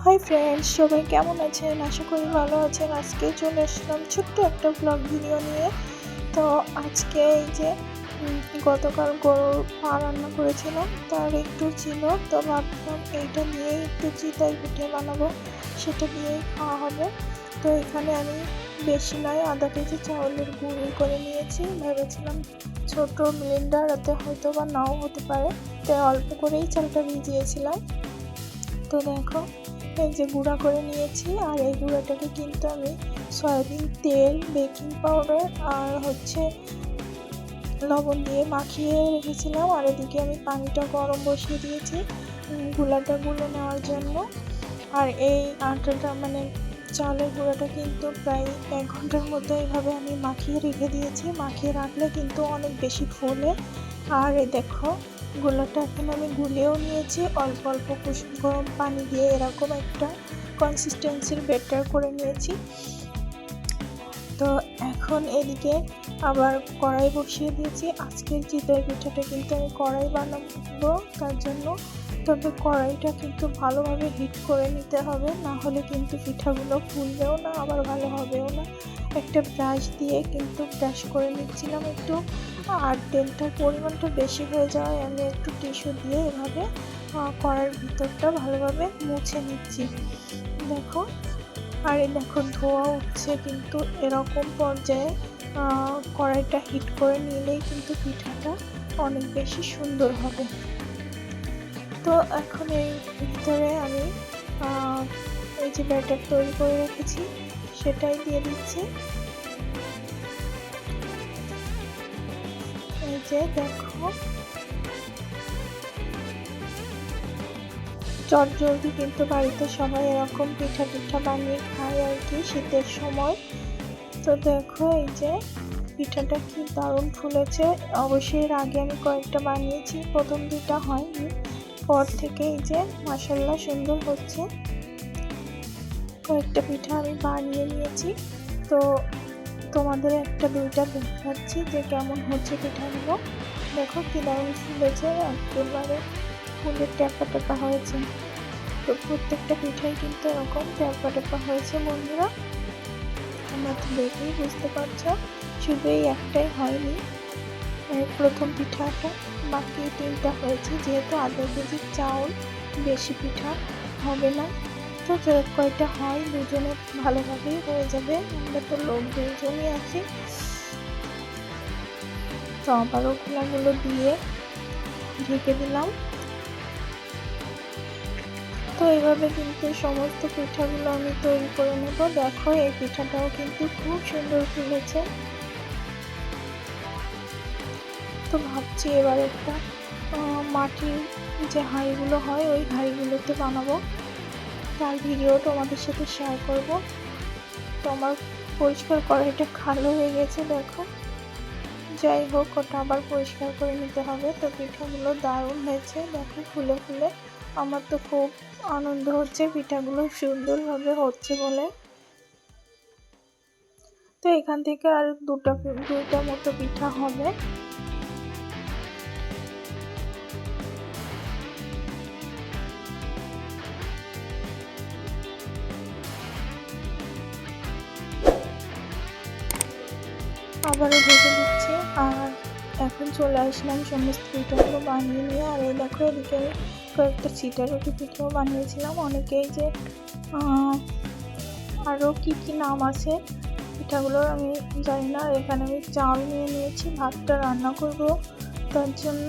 Hi friends, সবাই কেমন আছেন? আশা করি ভালো আছেন। আজকে চলে আসলাম ছোট্ট একটা ব্লগ ভিডিও নিয়ে। তো আজকে এই যে গতকাল গরুর পা রান্না করেছিলাম, তার একটু ছিল। তো ভাবলাম এইটা দিয়ে একটু চিতই পিঠে বানাবো, সেটা দিয়েই খাওয়া হবে। তো এখানে আমি বেশি নয়, আধা কেজি চাউলের গুঁড়ি করে নিয়েছি। ভেবেছিলাম ছোট ব্লেন্ডারতে হয়তো বা নাও হতে পারে, তাই অল্প করেই চালটা ভিজিয়েছিলাম। তো দেখো, এই যে গুঁড়া করে নিয়েছি। আর এই গুঁড়াটাকে কিন্তু আমি সয়াবিন তেল, বেকিং পাউডার আর লবণ দিয়ে মাখিয়ে রেখেছিলাম। আর এদিকে আমি পানিটা গরম বসিয়ে দিয়েছি গুঁড়াটা গুলে নেওয়ার জন্য। আর এই আটাটা চালের গুঁড়াটা কিন্তু প্রায় 1 ঘন্টার মতো এইভাবে আমি মাখিয়ে রেখে দিয়েছি। মাখিয়ে রাখলে কিন্তু অনেক বেশি ফোলে। আর এই দেখো, গোলাটা এখন আমি গুলিয়েও নিয়েছি অল্প অল্প কুসুম গরম পানি দিয়ে, এরকম একটা কনসিস্টেন্সির ব্যাটার করে নিয়েছি। তো এখন এদিকে আবার কড়াই বসিয়ে দিয়েছি। আজকের চিতই পিঠাটা কিন্তু আমি কড়াই বানাবো, তার জন্য তবে কড়াইটা কিন্তু ভালোভাবে হিট করে নিতে হবে, না হলে কিন্তু পিঠাগুলো ফুলবেও না, আবার ভালো হবেও না। একটা ব্রাশ দিয়ে কিন্তু ব্রাশ করে নিচ্ছিলাম একটু। আর তেলটার পরিমাণটা বেশি হয়ে যাওয়ায় আমি একটু টিস্যু দিয়ে এভাবে কড়াইয়ের ভিতরটা ভালোভাবে মুছে নিচ্ছি। দেখো, আর এই দেখো ধোয়া উঠছে, কিন্তু এরকম পর্যায়ে কড়াইটা হিট করে নিলেই কিন্তু পিঠাটা অনেক বেশি সুন্দর হবে। তো এখন এর ভিতরে আমি এই যে ব্যাটার তৈরি করে রেখেছি সেটাই দিয়ে দিচ্ছি। এই যে দেখো, চটজলদি কিন্তু বাড়িতে সবাই এরকম পিঠা বানিয়ে খায় আর কি, শীতের সময়। তো দেখো, এই যে পিঠাটা কি দারুণ ফুলেছে। অবশ্যই এর আগে আমি কয়েকটা বানিয়েছি, প্রথম দুটা হয়নি, পর থেকে এই যে মাশাআল্লাহ সুন্দর হচ্ছে। কয়েকটা পিঠা আমি বানিয়ে নিয়েছি, তো তোমাদের একটা দুইটা দেখাচ্ছি যে কেমন হচ্ছে পিঠাগুলো। দেখো কি দারুণ ফুলেছে, একেবারে ফুলের ট্যাপা ট্যাপা হয়েছে। তো প্রত্যেকটা পিঠাই কিন্তু এরকম ট্যাপা ট্যাপা হয়েছে বন্ধুরা, তোমরা তো দেখেই বুঝতে পারছো। শুধু এই একটাই হয়নি, প্রথম পিঠাটা, বাকি 3টা হয়েছে। যেহেতু আধা কেজি চাউল, বেশি পিঠা হবে না, তো যে কয়টা হয় দুজনে ভালোভাবেই হয়ে যাবে। আমরা তো লোক 2জনই আছি। তো আবারও খোলাগুলো দিয়ে ঢেকে দিলাম। তো এইভাবে কিন্তু সমস্ত পিঠাগুলো আমি তৈরি করে নেব। দেখো, এই পিঠাটাও কিন্তু খুব সুন্দর ফুলেছে। তো ভাবছি এবার একটা মাটির যে হাঁড়িগুলো হয় ওই হাঁড়িগুলোতে বানাবো, তার ভিডিও তোমাদের সাথে শেয়ার করব। তো আমার পরিষ্কার কড়াইটা কালো হয়ে গেছে, দেখো। যাই হোক, ওটা আবার পরিষ্কার করে নিতে হবে। তো পিঠাগুলো দারুণ হয়েছে, দেখো ফুলে ফুলে। আমার তো খুব আনন্দ হচ্ছে পিঠাগুলো সুন্দরভাবে হচ্ছে বলে। তো এখান থেকে আর দুইটা মতো পিঠা হবে। আবারও ঢেকে দিচ্ছি। আর এখন চলে আসলাম সমস্ত পিঠাগুলো বানিয়ে নিয়ে। আর এই দেখো, এদিকে কয়েকটা চিটা রুটি পিঠাও বানিয়েছিলাম। অনেকেই যে আরও কি কি নাম আছে পিঠাগুলোর আমি জানি না। এখানে আমি চাল নিয়ে নিয়েছি, ভাতটা রান্না করব তার জন্য।